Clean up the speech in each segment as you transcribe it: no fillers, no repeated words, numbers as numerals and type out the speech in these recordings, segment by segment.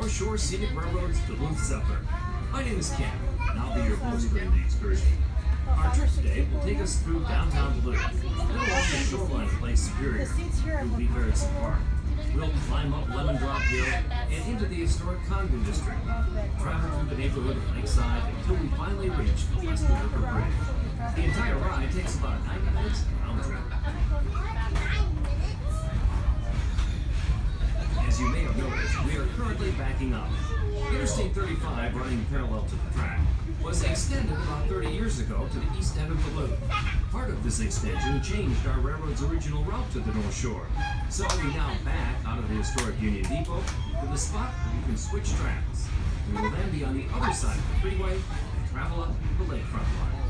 North Shore Scenic Railroad's Duluth Zephyr. My name is Ken, and I'll be your host during the excursion. Our trip today will take us through downtown Duluth, then along the shoreline of Lake Superior, through Leverson Park. We'll climb up Lemon Drop Hill and into the historic Condon District, travel through the neighborhood of Lakeside until we finally reach the Western River Bridge. The entire ride takes about 90 minutes round trip. As you may have noticed, we are currently backing up. Interstate 35, running parallel to the track, was extended about 30 years ago to the east end of Duluth. Part of this extension changed our railroad's original route to the North Shore, so we now back out of the historic Union Depot to the spot where you can switch tracks. We will then be on the other side of the freeway and travel up the lakefront line.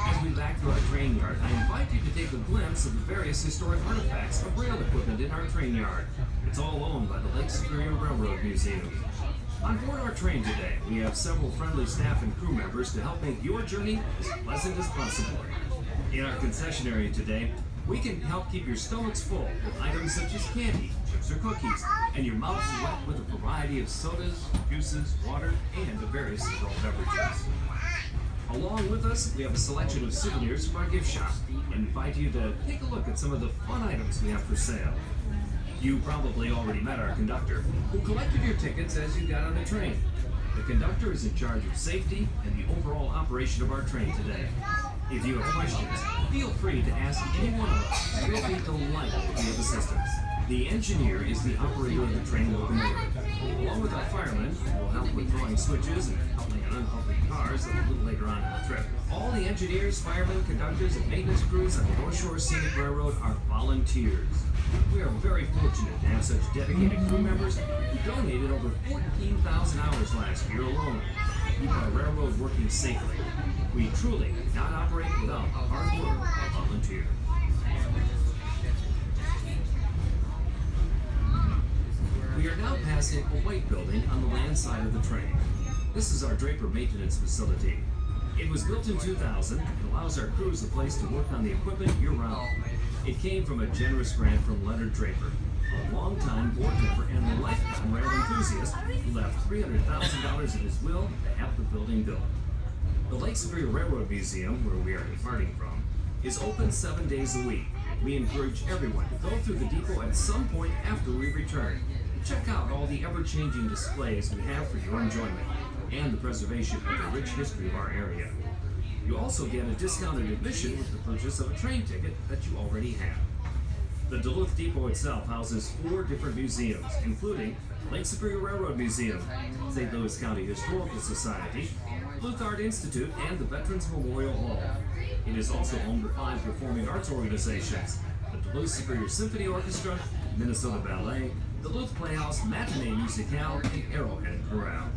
As we back to our train yard, I invite you to take a glimpse of the various historic artifacts of rail equipment in our train yard. It's all owned by the Lake Superior Railroad Museum. On board our train today, we have several friendly staff and crew members to help make your journey as pleasant as possible. In our concession area today, we can help keep your stomachs full with items such as candy, chips or cookies, and your mouths wet with a variety of sodas, juices, water, and the various adult beverages. Along with us, we have a selection of souvenirs from our gift shop and invite you to take a look at some of the fun items we have for sale. You probably already met our conductor, who collected your tickets as you got on the train. The conductor is in charge of safety and the overall operation of our train today. If you have questions, feel free to ask any one of us, and we'll be delighted to be of assistance. The engineer is the operator of the train locomotive. Along with our firemen, who will help with throwing switches and helping on unhooked cars a little later on in the trip. All the engineers, firemen, conductors, and maintenance crews on the North Shore Scenic Railroad are volunteers. We are very fortunate to have such dedicated crew members who donated over 14,000 hours last year alone to keep our railroad working safely. We truly cannot operate without the hard work of volunteers. We are now passing a white building on the land side of the train. This is our Draper maintenance facility. It was built in 2000 and allows our crews a place to work on the equipment year-round. It came from a generous grant from Leonard Draper, a longtime board member and a lifetime rail enthusiast who left $300,000 of his will to have the building built. The Lake Superior Railroad Museum, where we are departing from, is open 7 days a week. We encourage everyone to go through the depot at some point after we return. Check out all the ever-changing displays we have for your enjoyment and the preservation of the rich history of our area. You also get a discounted admission with the purchase of a train ticket that you already have. The Duluth Depot itself houses 4 different museums, including the Lake Superior Railroad Museum, St. Louis County Historical Society, Duluth Art Institute, and the Veterans Memorial Hall. It is also home to 5 performing arts organizations: the Duluth Superior Symphony Orchestra, Minnesota Ballet, Duluth Playhouse, Matinee Musicale, and Arrowhead Chorale.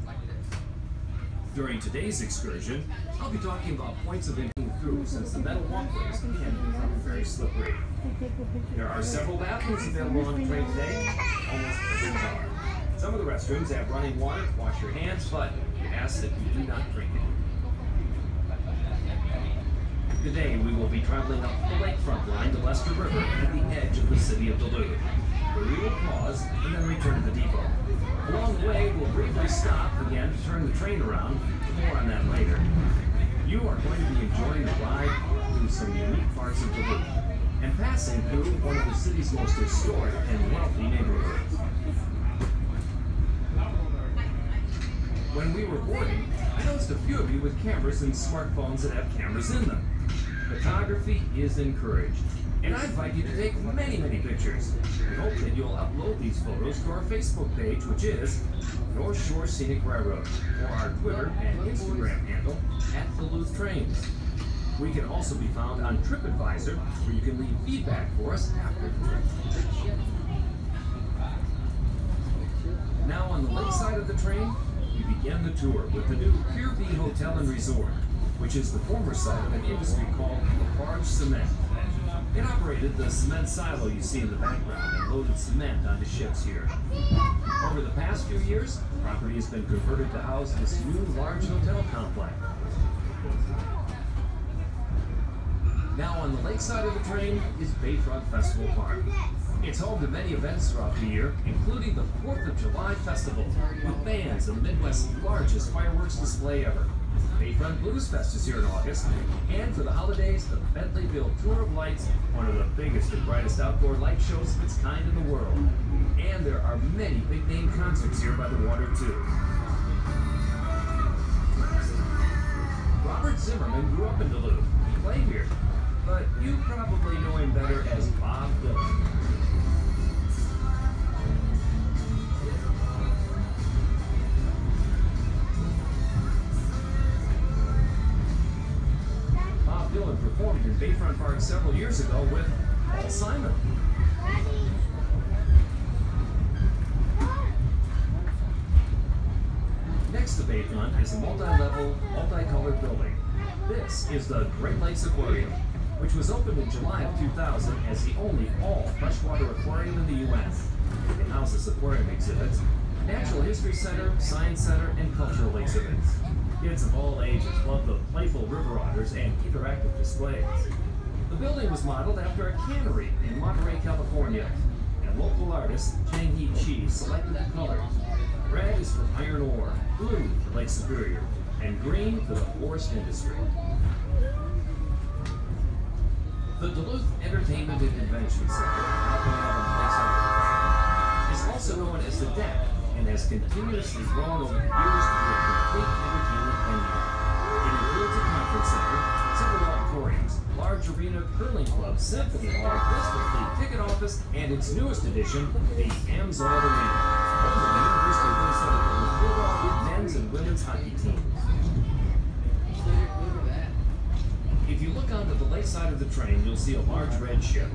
During today's excursion, I'll be talking about points of entry through, since the metal walkways can become very slippery. There are several bathrooms available on the train today, almost every car. Some of the restrooms have running water to wash your hands, but we ask that you do not drink it. Today we will be traveling up the lakefront line to Lester River at the edge of the city of Duluth, where we will pause and then return to the depot. Along the way, we'll briefly stop again to turn the train around. More on that later. You are going to be enjoying the ride through some unique parts of Duluth and passing through one of the city's most historic and wealthy neighborhoods. When we were boarding, I noticed a few of you with cameras and smartphones that have cameras in them. Photography is encouraged, and I invite you to take many, many pictures. We hope that you'll upload these photos to our Facebook page, which is North Shore Scenic Railroad, or our Twitter and Instagram handle @Duluth Trains. We can also be found on TripAdvisor, where you can leave feedback for us after the trip. Now on the lakeside of the train, we begin the tour with the new Pier B Hotel and Resort, which is the former site of an industry called Lafarge Cement. It operated the cement silo you see in the background and loaded cement onto ships here. Over the past few years, the property has been converted to house this new large hotel complex. Now on the lakeside of the train is Bayfront Festival Park. It's home to many events throughout the year, including the 4th of July Festival, organize the Midwest's largest fireworks display ever. Bayfront Blues Fest is here in August, and for the holidays, the Bentleyville Tour of Lights, one of the biggest and brightest outdoor light shows of its kind in the world. And there are many big-name concerts here by the water, too. Robert Zimmerman grew up in Duluth. He played here, but you probably know him better as Bob Dylan. Bob Dylan performed in Bayfront Park several years ago with Paul Simon. Next to Bayfront is a multi-level, multicolored building. This is the Great Lakes Aquarium, which was opened in July of 2000 as the only all-freshwater aquarium in the U.S. It houses aquarium exhibits, natural history center, science center, and cultural exhibits. Kids of all ages love the playful river otters and interactive displays. The building was modeled after a cannery in Monterey, California, and local artist Chang Hee Chi selected the colors. Red is for iron ore, blue for Lake Superior, and green for the forest industry. The Duluth Entertainment and Convention Center, operating on the lakeside, is also known as the Deck and has continuously grown over the years to be a complete entertainment venue. It includes a conference center, several auditoriums, large arena, curling club, symphony hall, Bristol Fleet ticket office, and its newest addition, the Amsoil Arena, home of the University of Minnesota Duluth Bulldogs men's and women's hockey teams. If you look onto the lakeside of the train, you'll see a large red ship.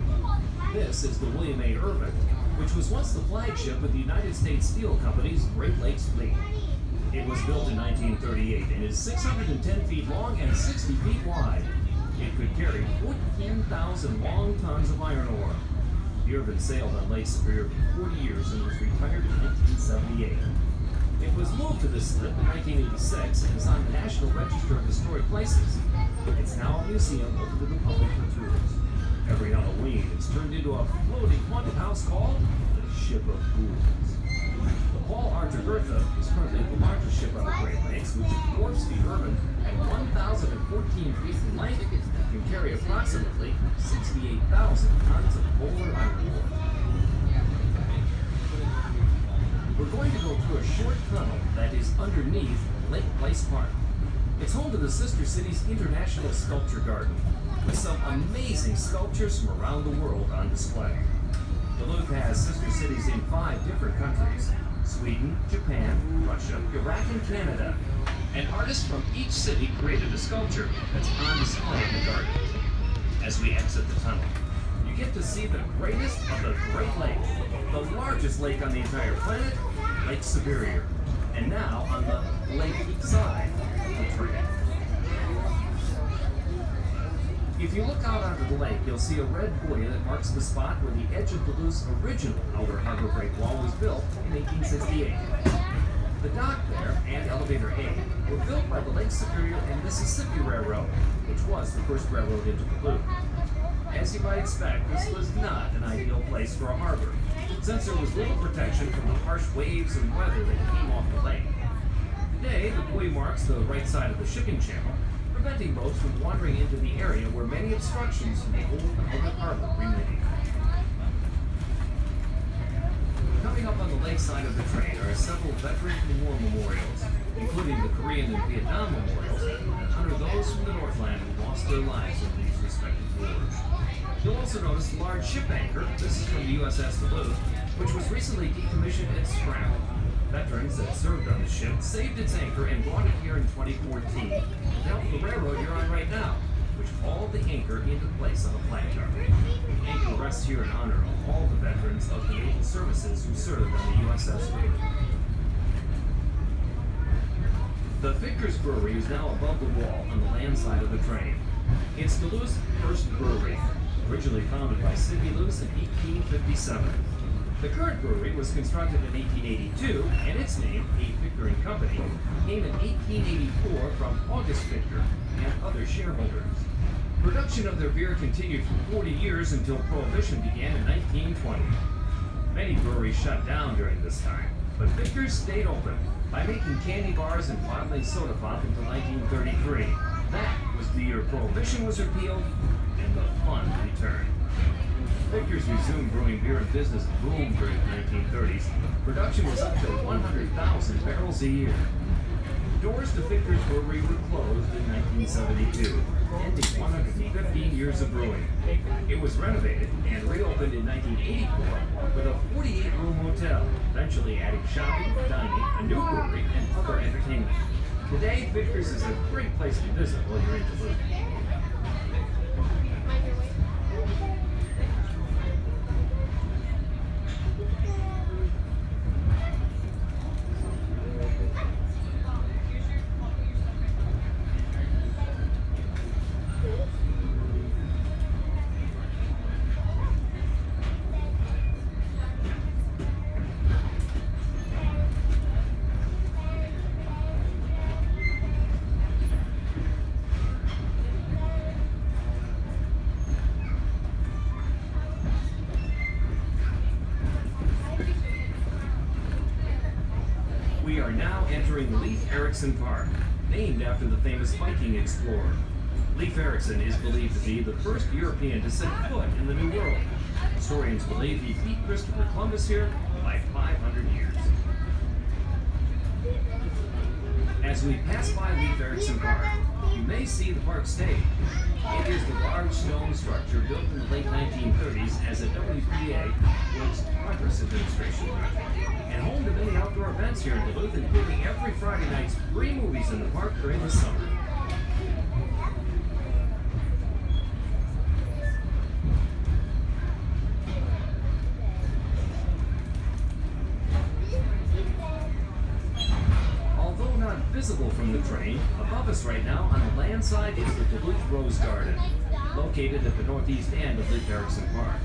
This is the William A. Irvin, which was once the flagship of the United States Steel Company's Great Lakes Fleet. It was built in 1938 and is 610 feet long and 60 feet wide. It could carry 14,000 long tons of iron ore. The Irvin sailed on Lake Superior for 40 years and was retired in 1978. It was moved to this slip in 1986 and is on the National Register of Historic Places. It's now a museum open to the public for tours. Every Halloween, it's turned into a floating haunted house called the Ship of Ghouls. The Paul Archer Bertha is currently the largest ship on the Great Lakes, which dwarfs the Irvin at 1,014 feet in length and can carry approximately 68,000 tons of polar iron ore. We're going to go through a short tunnel that is underneath Lake Place Park. It's home to the Sister Cities International Sculpture Garden, with some amazing sculptures from around the world on display. Duluth has sister cities in 5 different countries: Sweden, Japan, Russia, Iraq, and Canada. And artists from each city created a sculpture that's on display in the garden. As we exit the tunnel, you get to see the greatest of the Great Lakes, the largest lake on the entire planet, Lake Superior, and now on the lake side of the train. If you look out onto the lake, you'll see a red buoy that marks the spot where the edge of Duluth's original outer harbor break wall was built in 1868. The dock there and Elevator A were built by the Lake Superior and Mississippi Railroad, which was the first railroad into Duluth. As you might expect, this was not an ideal place for a harbor, since there was little protection from the harsh waves and weather that came off the lake. Today, the buoy marks the right side of the shipping channel, preventing boats from wandering into the area where many obstructions from the old outer harbor remain. Coming up on the lakeside of the train are several veteran war memorials, including the Korean and Vietnam memorials that honor those from the Northland who lost their lives in these respective wars. You'll also notice a large ship anchor. This is from the USS Duluth, which was recently decommissioned and scrapped. Veterans that served on the ship saved its anchor and brought it here in 2014 to help the railroad you're on right now, which hauled the anchor into place on a flag yard. The anchor rests here in honor of all the veterans of the naval services who served on the USS Duluth. The Victor's Brewery is now above the wall on the land side of the train. It's Duluth's first brewery, originally founded by Sidney Luce in 1857. The current brewery was constructed in 1882, and its name, A. Victor and Company, came in 1884 from August Victor and other shareholders. Production of their beer continued for 40 years until Prohibition began in 1920. Many breweries shut down during this time. But Vickers stayed open by making candy bars and bottling soda pop until 1933. That was the year Prohibition was repealed and the fun returned. Vickers resumed brewing beer and business boomed during the 1930s. Production was up to 100,000 barrels a year. Doors to Vickers Brewery were closed in 1972, ending 115 years of brewing. It was renovated and reopened in 1984 with a 48-room hotel, eventually adding shopping, dining, a new brewery, and other entertainment. Today, Vickers is a great place to visit while you're in Duluth. We are now entering Leif Erikson Park, named after the famous Viking explorer. Leif Erikson is believed to be the first European to set foot in the New World. Historians believe he beat Christopher Columbus here by 500 years. As we pass by Leif Erikson Park, you may see the park stage. It is the large stone structure built in the late 1930s as a WPA, Works Progress Administration project, and home to many outdoor events here in Duluth, including every Friday night's free movies in the park during the summer. Although not visible from the train, above us right now on the land side is the Duluth Rose Garden, located at the northeast end of Leif Erikson Park.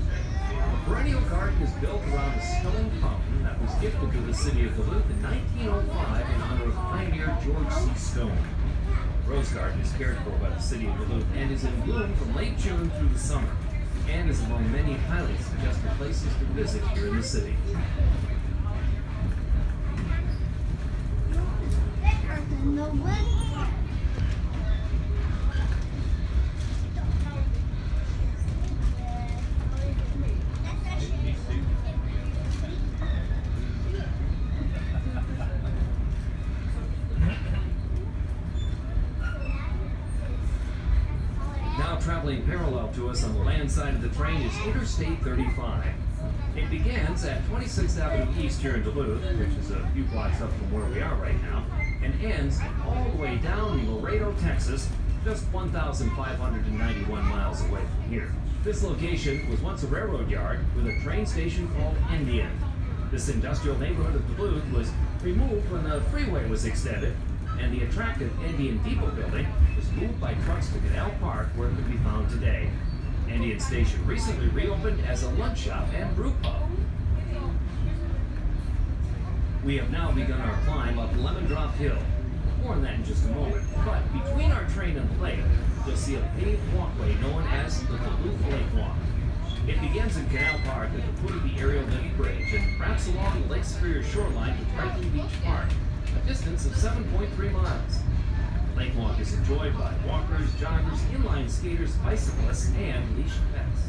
The perennial garden is built around a stone fountain that was gifted to the city of Duluth in 1905 in honor of pioneer George C. Stone. The Rose Garden is cared for by the city of Duluth and is in bloom from late June through the summer, and is among many highly suggested places to visit here in the city. Now traveling parallel to us on the land side of the train is Interstate 35. It begins at 26th Avenue East here in Duluth, which is a few blocks up from where we are right now, and ends all the way down in Laredo, Texas, just 1,591 miles away from here. This location was once a railroad yard with a train station called Indian. This industrial neighborhood of Duluth was removed when the freeway was extended, and the attractive Indian Depot building was moved by trucks to Canal Park, where it can be found today. Indian Station recently reopened as a lunch shop and brew pub. We have now begun our climb up Lemon Drop Hill. More on that in just a moment. But between our train and the lake, you'll see a paved walkway known as the Duluth Lake Walk. It begins in Canal Park at the foot of the aerial levee bridge and wraps along the Lake Superior shoreline to Franklin Beach Park, a distance of 7.3 miles. The Lake Walk is enjoyed by walkers, joggers, inline skaters, bicyclists, and leashed pets.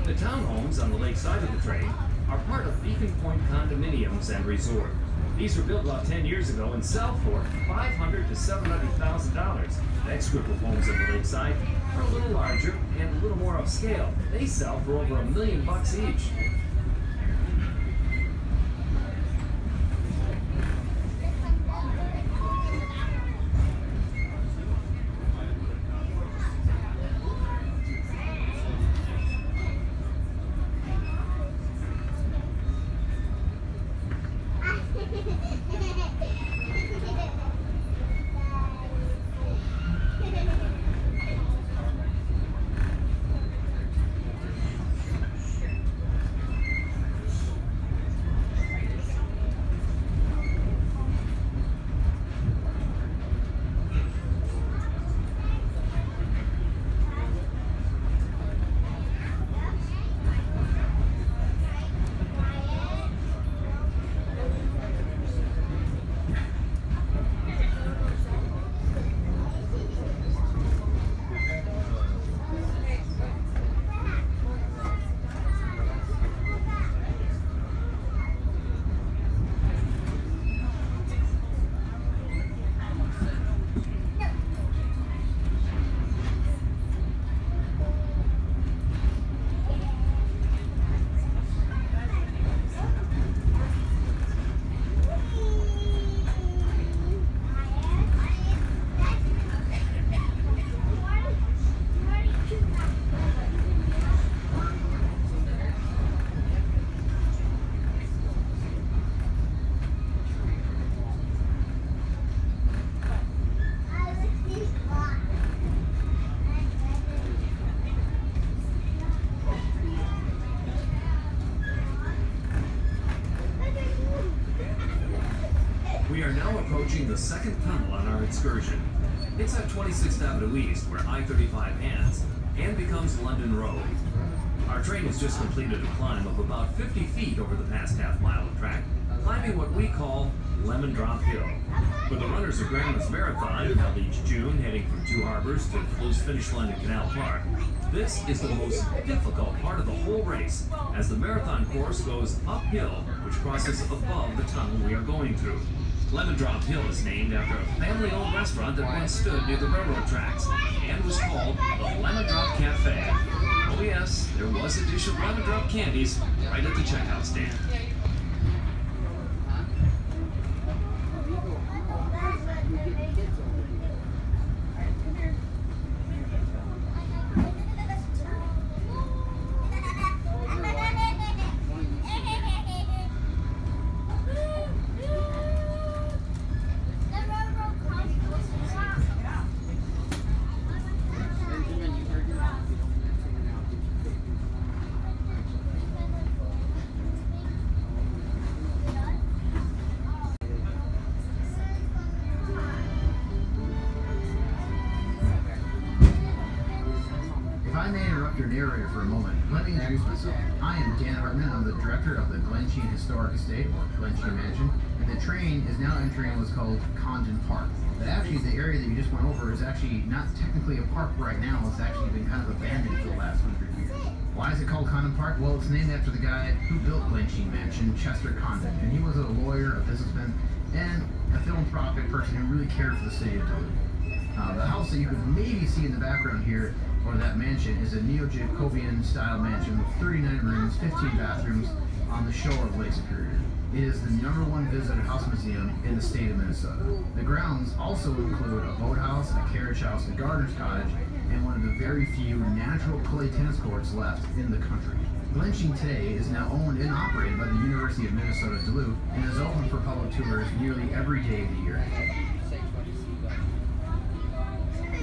The townhomes on the lake side of the train are part of Beacon Point Condominiums and Resort. These were built about 10 years ago and sell for $500,000 to $700,000. The next group of homes on the lakeside are a little larger and a little more upscale. They sell for over $1 million each. approaching the second tunnel on our excursion. It's at 26th Avenue East, where I-35 ends and becomes London Road. Our train has just completed a climb of about 50 feet over the past half-mile of track, climbing what we call Lemon Drop Hill. For the runners of Grandma's Marathon, held each June, heading from Two Harbors to Blue's finish line at Canal Park, this is the most difficult part of the whole race, as the marathon course goes uphill, which crosses above the tunnel we are going through. Lemon Drop Hill is named after a family-owned restaurant that once stood near the railroad tracks and was called the Lemon Drop Cafe. Oh yes, there was a dish of lemon drop candies right at the checkout stand. Narrator for a moment. Let me introduce myself. I am Dan Hartman. I'm the director of the Glensheen Historic Estate, or Glensheen Mansion, and the train is now entering what's called Condon Park. But actually, the area that you just went over is actually not technically a park right now. It's actually been kind of abandoned for the last 100 years. Why is it called Condon Park? Well, it's named after the guy who built Glensheen Mansion, Chester Condon, and he was a lawyer, a businessman, and a philanthropic person who really cared for the city of Duluth. The house that you could maybe see in the background here, or that mansion, is a neo-Jacobean style mansion with 39 rooms, 15 bathrooms on the shore of Lake Superior. It is the #1 visited house museum in the state of Minnesota. The grounds also include a boathouse, a carriage house, a gardener's cottage, and one of the very few natural clay tennis courts left in the country. Glensheen today is now owned and operated by the University of Minnesota Duluth and is open for public tours nearly every day of the year.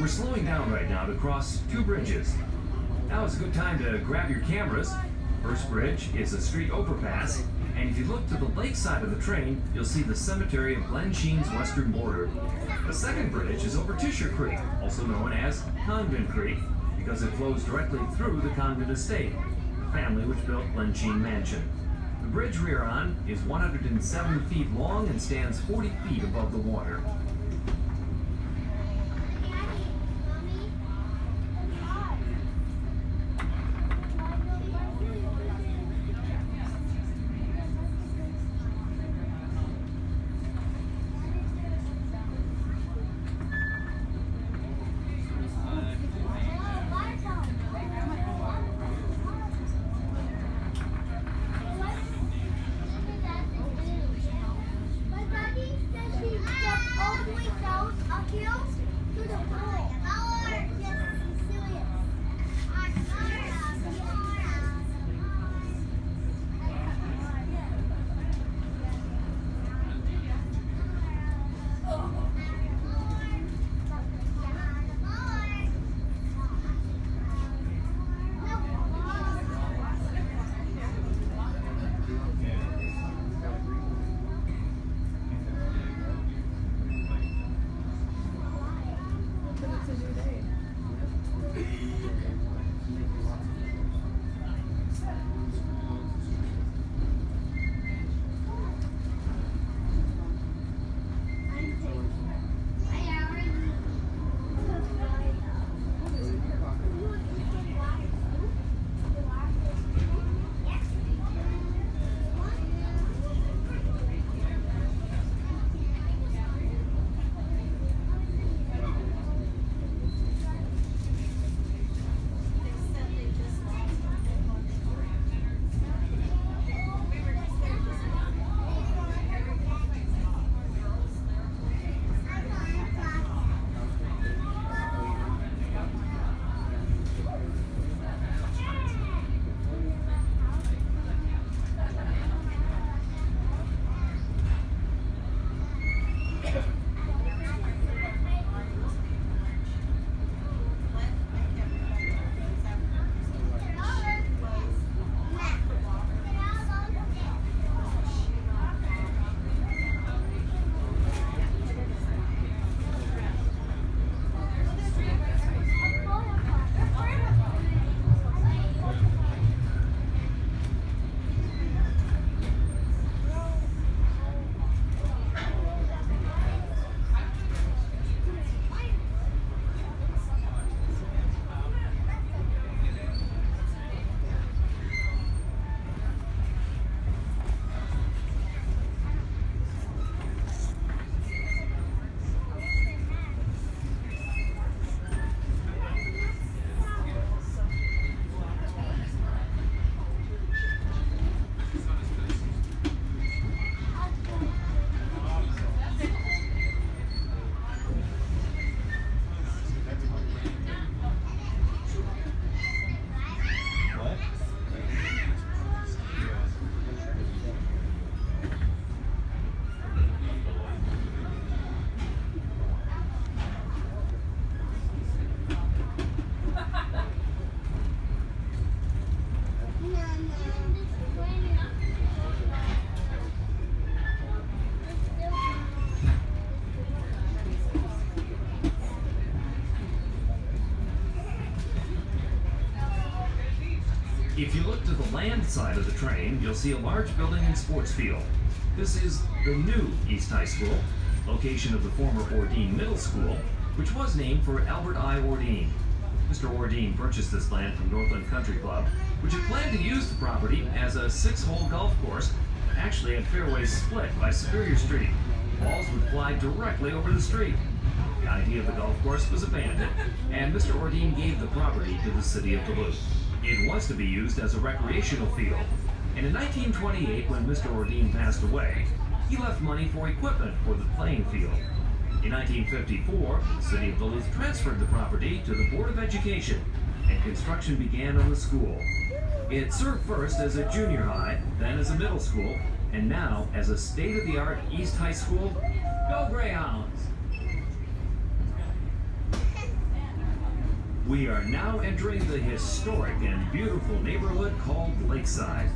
We're slowing down right now to cross two bridges. Now is a good time to grab your cameras. First bridge is a street overpass, and if you look to the lake side of the train, you'll see the cemetery of Glensheen's western border. The second bridge is over Tisher Creek, also known as Condon Creek, because it flows directly through the Condon estate, the family which built Glensheen Mansion. The bridge we're on is 107 feet long and stands 40 feet above the water. If you look to the land side of the train, you'll see a large building and sports field. This is the new East High School, location of the former Ordine Middle School, which was named for Albert I. Ordine. Mr. Ordine purchased this land from Northland Country Club, which had planned to use the property as a 6-hole golf course, but actually had fairways split by Superior Street. Balls would fly directly over the street. The idea of the golf course was abandoned, and Mr. Ordine gave the property to the city of Duluth. It was to be used as a recreational field, and in 1928, when Mr. Ordine passed away, he left money for equipment for the playing field. In 1954, the city of Duluth transferred the property to the Board of Education, and construction began on the school. It served first as a junior high, then as a middle school, and now as a state-of-the-art East High School. Go Greyhounds! We are now entering the historic and beautiful neighborhood called Lakeside.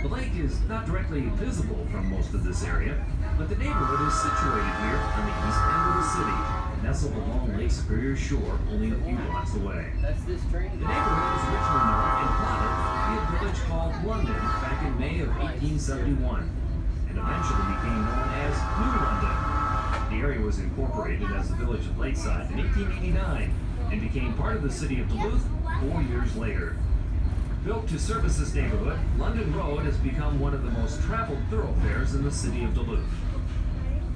The lake is not directly visible from most of this area, but the neighborhood is situated here on the east end of the city, nestled along Lake Superior's shore only a few blocks away. That's this train. The neighborhood was originally known and plotted to be a village called London back in May of 1871, and eventually became known as New London. The area was incorporated as the village of Lakeside in 1889, and became part of the city of Duluth 4 years later. Built to service this neighborhood, London Road has become one of the most traveled thoroughfares in the city of Duluth.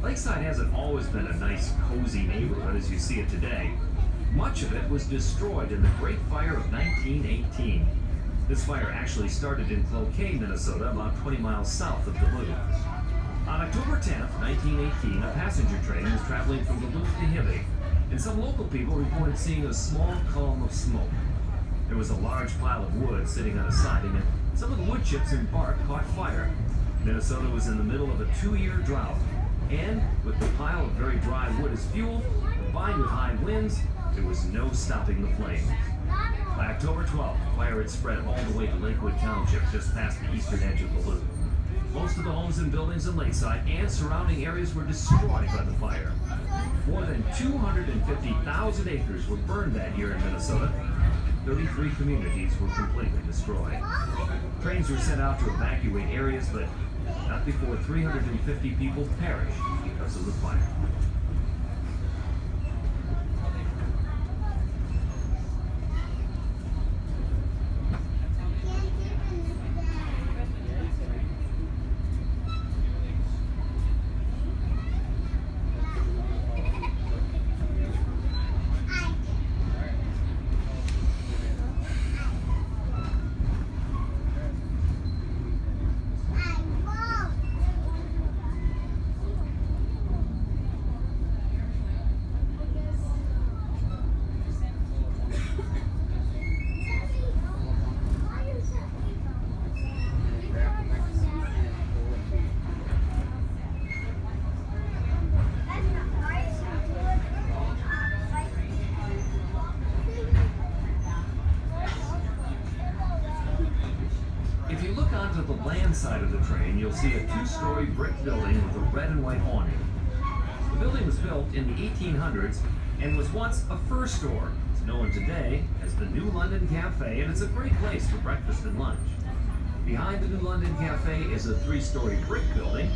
Lakeside hasn't always been a nice, cozy neighborhood as you see it today. Much of it was destroyed in the Great Fire of 1918. This fire actually started in Cloquet, Minnesota, about 20 miles south of Duluth. On October 10, 1918, a passenger train was traveling from Duluth to Hibbing, and some local people reported seeing a small column of smoke. There was a large pile of wood sitting on a siding, and some of the wood chips and bark caught fire. Minnesota was in the middle of a 2-year drought, and with the pile of very dry wood as fuel, combined with high winds, there was no stopping the flames. By October 12th, the fire had spread all the way to Lakewood Township, just past the eastern edge of Duluth. Most of the homes and buildings in Lakeside and surrounding areas were destroyed by the fire. More than 250,000 acres were burned that year in Minnesota. 33 communities were completely destroyed. Trains were sent out to evacuate areas, but not before 350 people perished because of the fire. If you look onto the land side of the train, you'll see a 2-story brick building with a red and white awning. The building was built in the 1800s and was once a fur store. It's known today as the New London Cafe, and it's a great place for breakfast and lunch. Behind the New London Cafe is a 3-story brick building,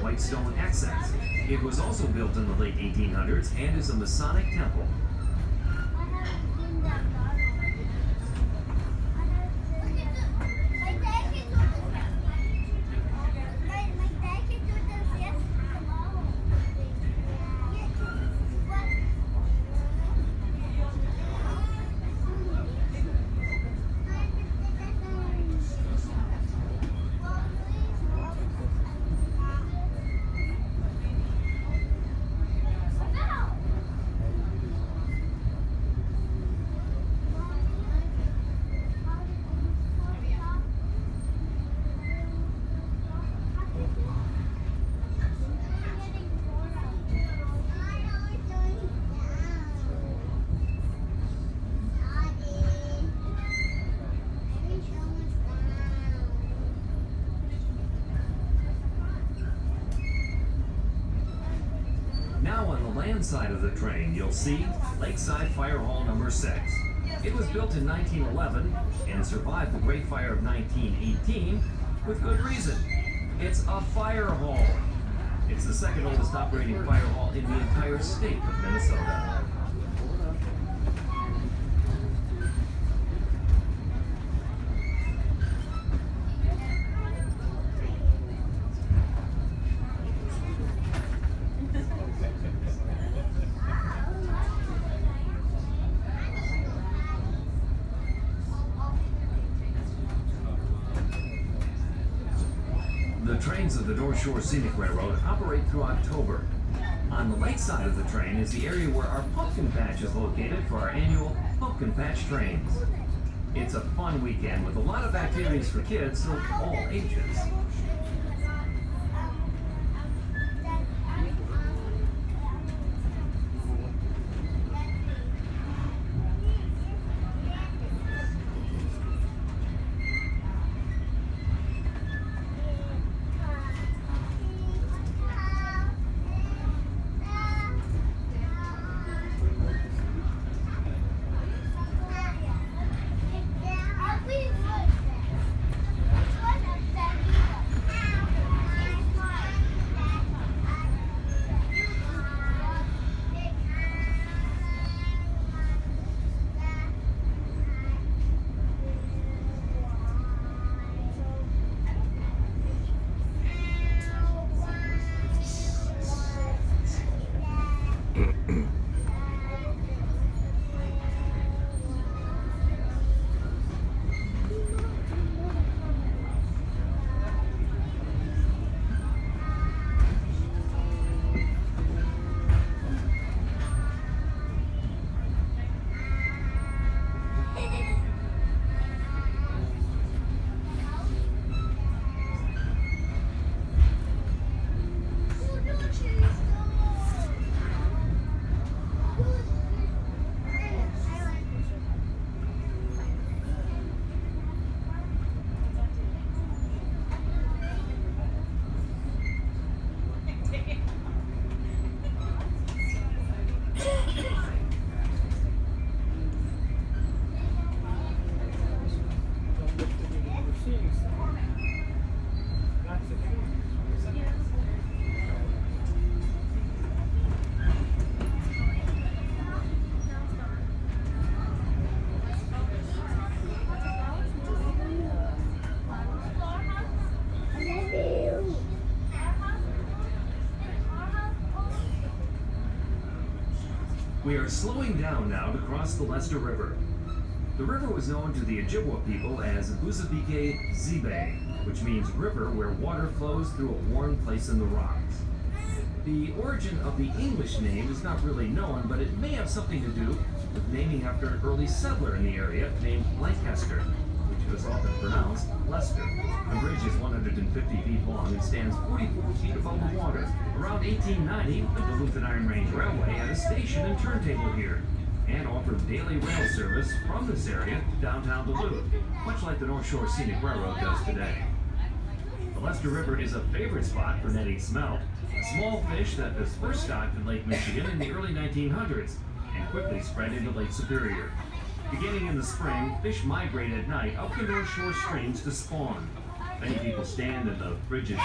white stone accents. It was also built in the late 1800s and is a Masonic temple. one side of the train, you'll see Lakeside Fire Hall number 6. It was built in 1911 and survived the Great Fire of 1918 with good reason. It's a fire hall. It's the second oldest operating fire hall in the entire state of Minnesota. The trains of the North Shore Scenic Railroad operate through October. On the lake side of the train is the area where our pumpkin patch is located for our annual pumpkin patch trains. It's a fun weekend with a lot of activities for kids of all ages. We are slowing down now to cross the Lester River. The river was known to the Ojibwa people as Buzabike Zibe, which means river where water flows through a worn place in the rocks. The origin of the English name is not really known, but it may have something to do with naming after an early settler in the area named Lancaster, which was often pronounced Lester. The bridge is 150 feet long and stands 44 feet above the water. Around 1890, the Duluth and Iron Range Railway had a station and turntable here, and offered daily rail service from this area to downtown Duluth, much like the North Shore Scenic Railroad does today. The Lester River is a favorite spot for netting smelt, a small fish that was first stocked in Lake Michigan in the early 1900s and quickly spread into Lake Superior. Beginning in the spring, fish migrate at night up the North Shore streams to spawn. Many people stand in the bridges